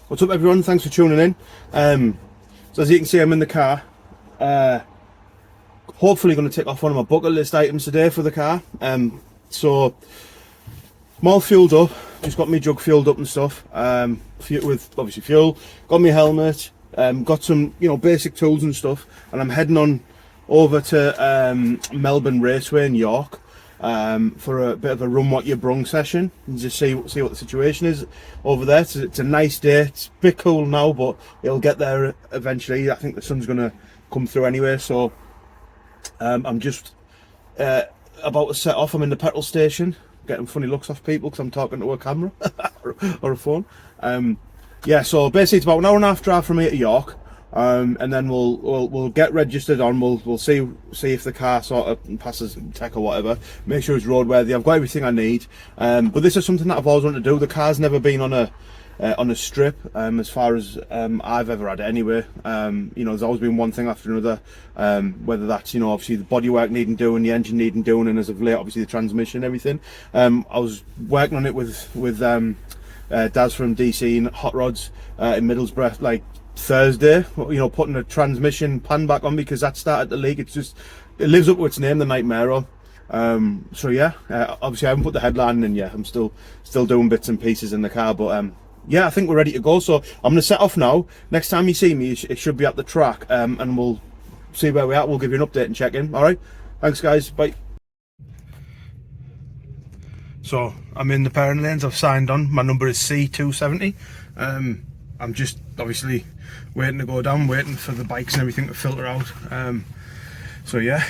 What's up everyone, thanks for tuning in. So as you can see, I'm in the car. Hopefully going to tick off one of my bucket list items today for the car. So I'm all fueled up, just got my jug fueled up and stuff, with obviously fuel, got my helmet, got some basic tools and stuff, and I'm heading on over to Melbourne Raceway in York for a bit of a run what you brung session and just see what the situation is over there. It's a nice day. It's a bit cool now, but it'll get there eventually. I think the sun's going to come through anyway, so I'm just about to set off. I'm in the petrol station getting funny looks off people because I'm talking to a camera or a phone. Yeah, so basically it's about an hour and a half drive from here to York. And then we'll get registered on. We'll see if the car sort of passes tech or whatever. Make sure it's roadworthy. I've got everything I need. But this is something that I've always wanted to do. The car's never been on a strip as far as I've ever had it anyway. There's always been one thing after another. Whether that's obviously the bodywork needing doing, the engine needing doing, and as of late obviously the transmission and everything. I was working on it with Daz from DC and Hot Rods in Middlesbrough like Thursday, putting a transmission pan back on because that started to leak. It lives up to its name, the Nightmaro. So yeah, obviously I haven't put the headline in yet. I'm still doing bits and pieces in the car, but yeah, I think we're ready to go. So I'm going to set off now. Next time you see me, it should be at the track, and we'll see where we're at. We'll give you an update and check in. All right, thanks guys, bye. So I'm in the pairing lanes. I've signed on. My number is C270. I'm just obviously waiting to go down, waiting for the bikes and everything to filter out. So yeah,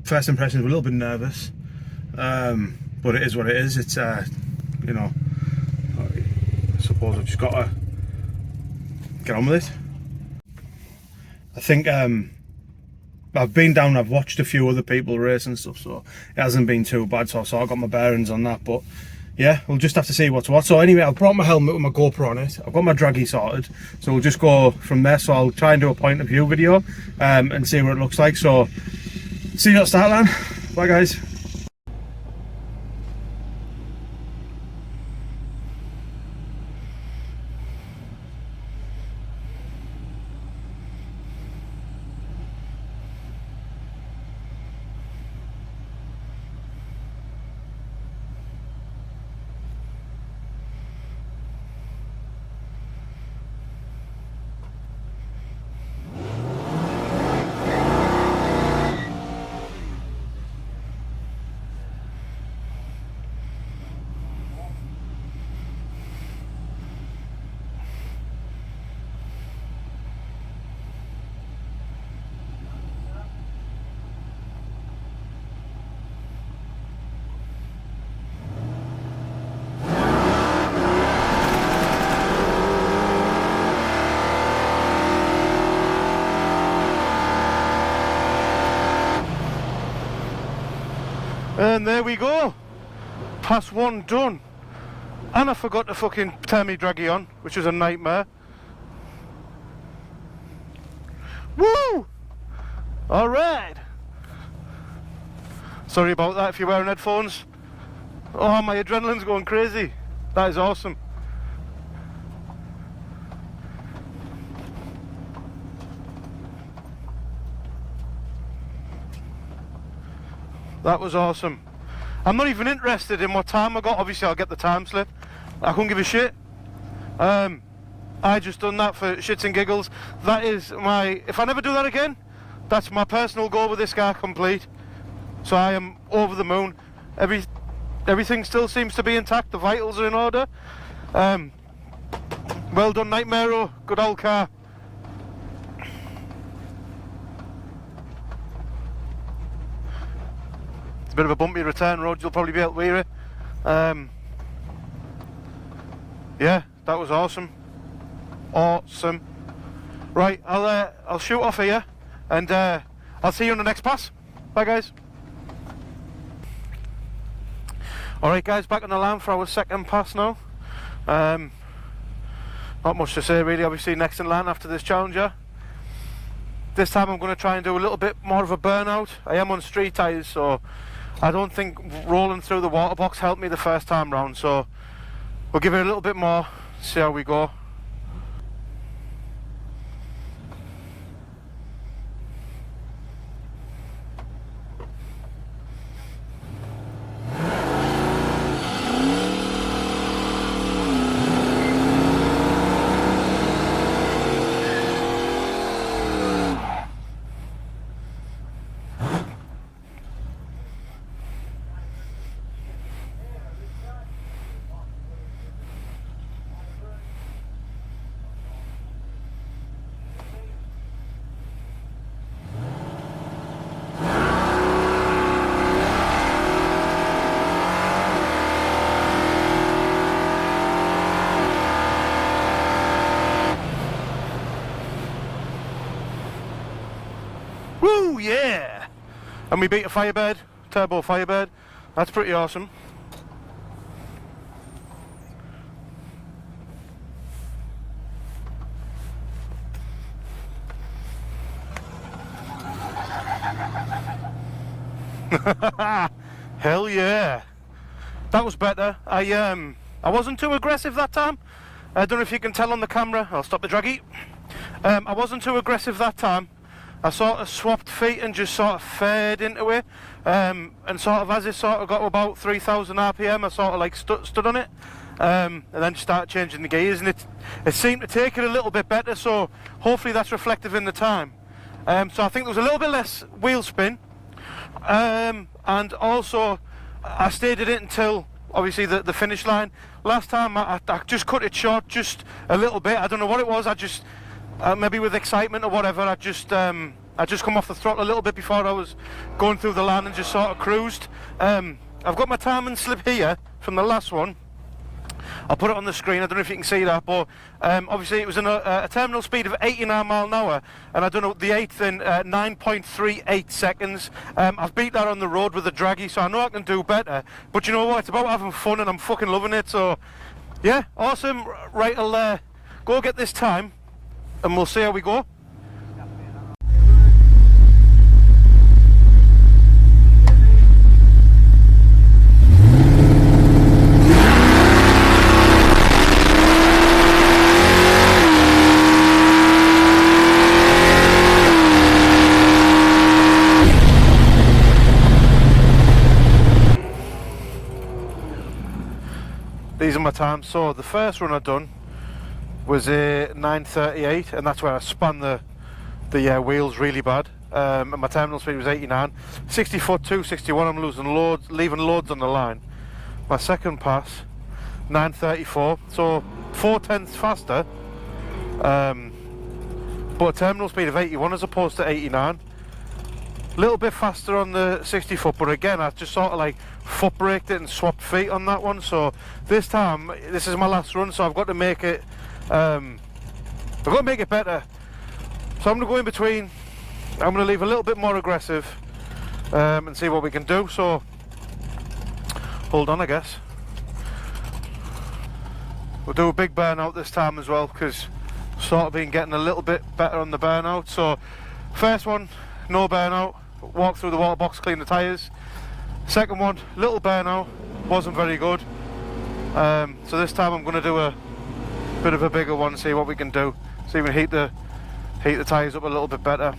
first impressions, a little bit nervous, but it is what it is. It's I suppose I've just got to get on with it. I think I've been down, I've watched a few other people race and stuff, so it hasn't been too bad, so I got my bearings on that. But yeah, we'll just have to see what's what. So anyway, I've brought my helmet with my GoPro on it. I've got my Dragy sorted, so we'll just go from there. So I'll try and do a point of view video and see what it looks like. So see you at start line. Bye guys. And there we go, pass one done, and I forgot to fucking turn me Dragy on, which was a nightmare. Woo! Alright! Sorry about that if you're wearing headphones. Oh, my adrenaline's going crazy. That is awesome. That was awesome. I'm not even interested in what time I got. Obviously I'll get the time slip. I couldn't give a shit. I just done that for shits and giggles. That is if I never do that again, that's my personal goal with this car complete. So I am over the moon. Everything still seems to be intact. The vitals are in order. Well done Nightmaro, good old car. It's a bit of a bumpy return road, you'll probably be able to hear it. Yeah, that was awesome. Awesome. Right, I'll shoot off here, and I'll see you on the next pass. Bye guys. Alright guys, back on the line for our second pass now. Not much to say really, obviously next in line after this challenger. This time I'm going to try and do a little bit more of a burnout. I am on street tyres, so I don't think rolling through the water box helped me the first time round, so we'll give it a little bit more, see how we go. yeah! And we beat a Firebird, Turbo Firebird. That's pretty awesome. Hell yeah! That was better. I wasn't too aggressive that time. I don't know if you can tell on the camera. I'll stop the Dragy. I wasn't too aggressive that time. I sort of swapped feet and just sort of fared into it. And sort of as it sort of got to about 3,000 RPM, I sort of like stood on it. And then started changing the gears, and it seemed to take it a little bit better, so hopefully that's reflective in the time. So I think there was a little bit less wheel spin. And also I stayed at it until obviously the finish line. Last time I just cut it short just a little bit. I don't know what it was. I just maybe with excitement or whatever, I just come off the throttle a little bit before I was going through the line and just sort of cruised. I've got my time and slip here from the last one. I'll put it on the screen. I don't know if you can see that, but obviously it was a terminal speed of 89 mile an hour, and I don't know, the 8th in 9.38 seconds. I've beat that on the road with the Dragy, so I know I can do better. But you know what? It's about having fun, and I'm fucking loving it. So yeah, awesome. Right, I'll go get this time, and we'll see how we go. These are my times. So the first run I'd done was a 9:38, and that's where I spun the wheels really bad. And my terminal speed was 89. 60 foot 261. I'm leaving loads on the line. My second pass, 9:34, so 0.4 faster, but a terminal speed of 81 as opposed to 89. A little bit faster on the 60 foot, but again I just sort of like foot braked it and swapped feet on that one. So this time, this is my last run, so I've got to make it better. So I'm going to go in between. I'm going to leave a little bit more aggressive and see what we can do. So hold on, I guess we'll do a big burnout this time as well, because sort of been getting a little bit better on the burnout. So first one, no burnout, walk through the water box, clean the tyres. Second one, little burnout, wasn't very good. So this time I'm going to do a bit of a bigger one, see what we can do. See if we can heat the tyres up a little bit better.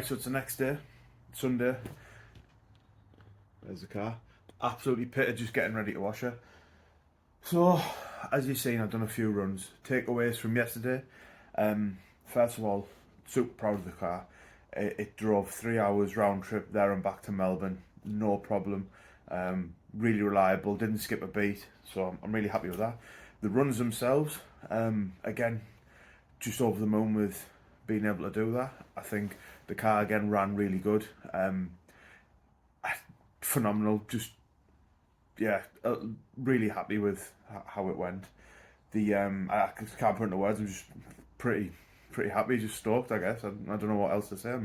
So it's the next day, Sunday. There's the car. Absolutely pitted, just getting ready to wash her. So, as you've seen, I've done a few runs. Takeaways from yesterday. First of all, super proud of the car. It drove 3 hours round trip there and back to Melbourne, no problem. Really reliable, didn't skip a beat, so I'm really happy with that. The runs themselves, again, just over the moon with being able to do that. I think the car again ran really good. I phenomenal. Just yeah, really happy with how it went. I can't put into words. I'm just pretty happy, just stoked. I guess I don't know what else to say.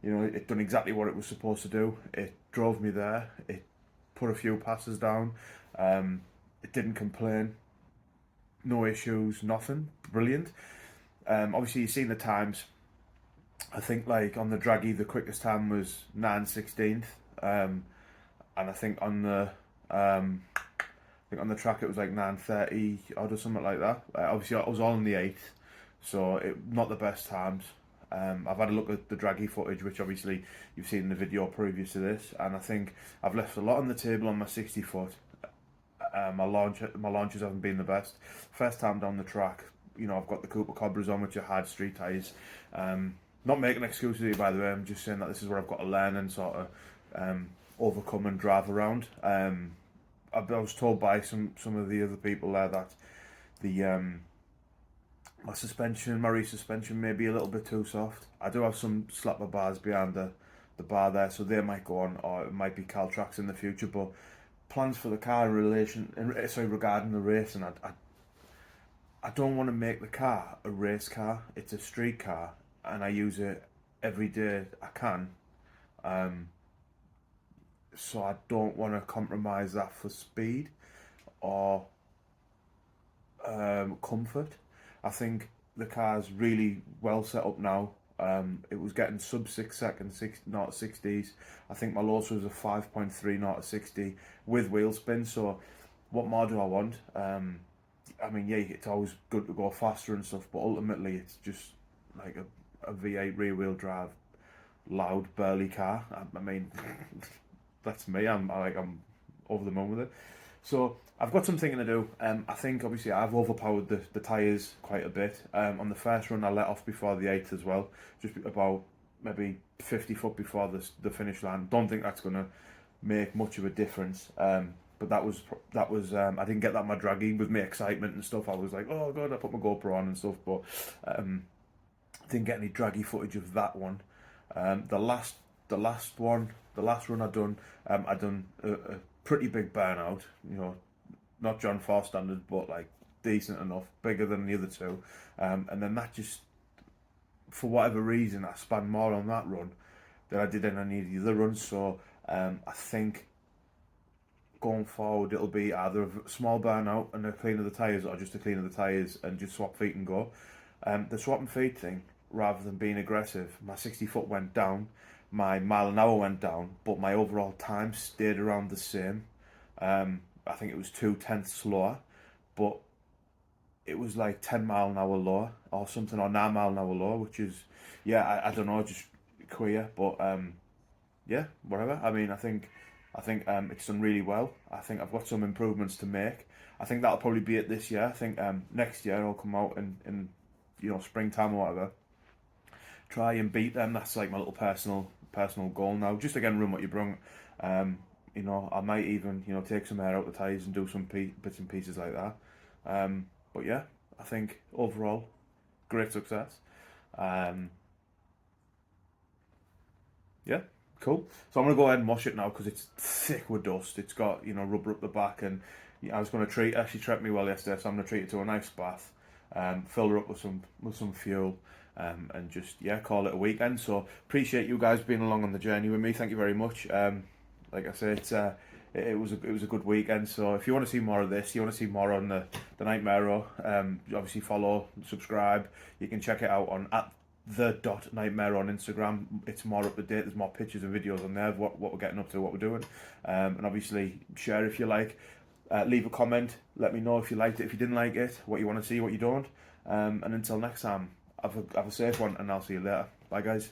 It done exactly what it was supposed to do. It drove me there. It put a few passes down. It didn't complain. No issues, nothing. Brilliant. Obviously, you've seen the times. I think like on the Dragy, the quickest time was 9:16, and I think on the track it was like 9:30 odd or something like that. Obviously, I was all in the 8th, so not the best times. I've had a look at the Dragy footage, which obviously you've seen in the video previous to this, and I think I've left a lot on the table on my 60 foot. My launches haven't been the best. First time down the track, I've got the Cooper Cobras on, which are hard street tyres. Not making excuses here, by the way. I'm just saying that this is where I've got to learn and sort of overcome and drive around. I was told by some of the other people there that my rear suspension may be a little bit too soft. I do have some slapper bars behind the bar there, so they might go on, or it might be Caltrax in the future. But plans for the car regarding the racing, I don't want to make the car a race car. It's a street car, and I use it every day I can. So I don't want to compromise that for speed or comfort. I think the car's really well set up now. It was getting sub 6 seconds, 0-60s. I think my lowest was a 5.3 0-60 with wheel spin. So what more do I want? It's always good to go faster and stuff, but ultimately it's just like a V8 rear wheel drive, loud, burly car. That's me. I'm over the moon with it. So I've got some thinking to do. I think obviously I've overpowered the tyres quite a bit. On the first run I let off before the 8th as well, just about maybe 50 foot before the finish line. Don't think that's going to make much of a difference. But that was I didn't get that in my Dragy with my excitement and stuff. I was like, oh god, I put my GoPro on and stuff, but didn't get any Dragy footage of that one. The last run I done a pretty big burnout. Not John Force standard, but like decent enough, bigger than the other two. And then that just, for whatever reason, I spun more on that run than I did in any of the other runs. So I think going forward it'll be either a small burnout and a clean of the tyres, or just a clean of the tyres and just swap feet and go. The swapping feet thing, rather than being aggressive, my 60 foot went down, my mile an hour went down, but my overall time stayed around the same. I think it was 0.2 slower, but it was like 10 mile an hour lower or something, or 9 mile an hour lower, which is, I don't know, just queer, but whatever. I think it's done really well. I think I've got some improvements to make. I think that'll probably be it this year. I think next year I'll come out in springtime or whatever, try and beat them. That's like my little personal goal now. Just again, run what you brung. I might even take some air out the tyres and do some bits and pieces like that. But yeah, I think overall great success. Yeah, cool. So I'm gonna go ahead and wash it now because it's thick with dust. It's got rubber up the back, and I was gonna treat me well yesterday, so I'm gonna treat it to a nice bath, fill her up with some fuel. And just call it a weekend. So appreciate you guys being along on the journey with me. Thank you very much. Like I said, it was a good weekend. So if you want to see more of this, you want to see more on the Nightmaro, obviously follow, subscribe. You can check it out on @the.nightmaro on Instagram. It's more up to date. There's more pictures and videos on there of what we're getting up to, what we're doing, and obviously share if you like. Leave a comment. Let me know if you liked it, if you didn't like it, what you want to see, what you don't. And until next time, have a safe one, and I'll see you later. Bye, guys.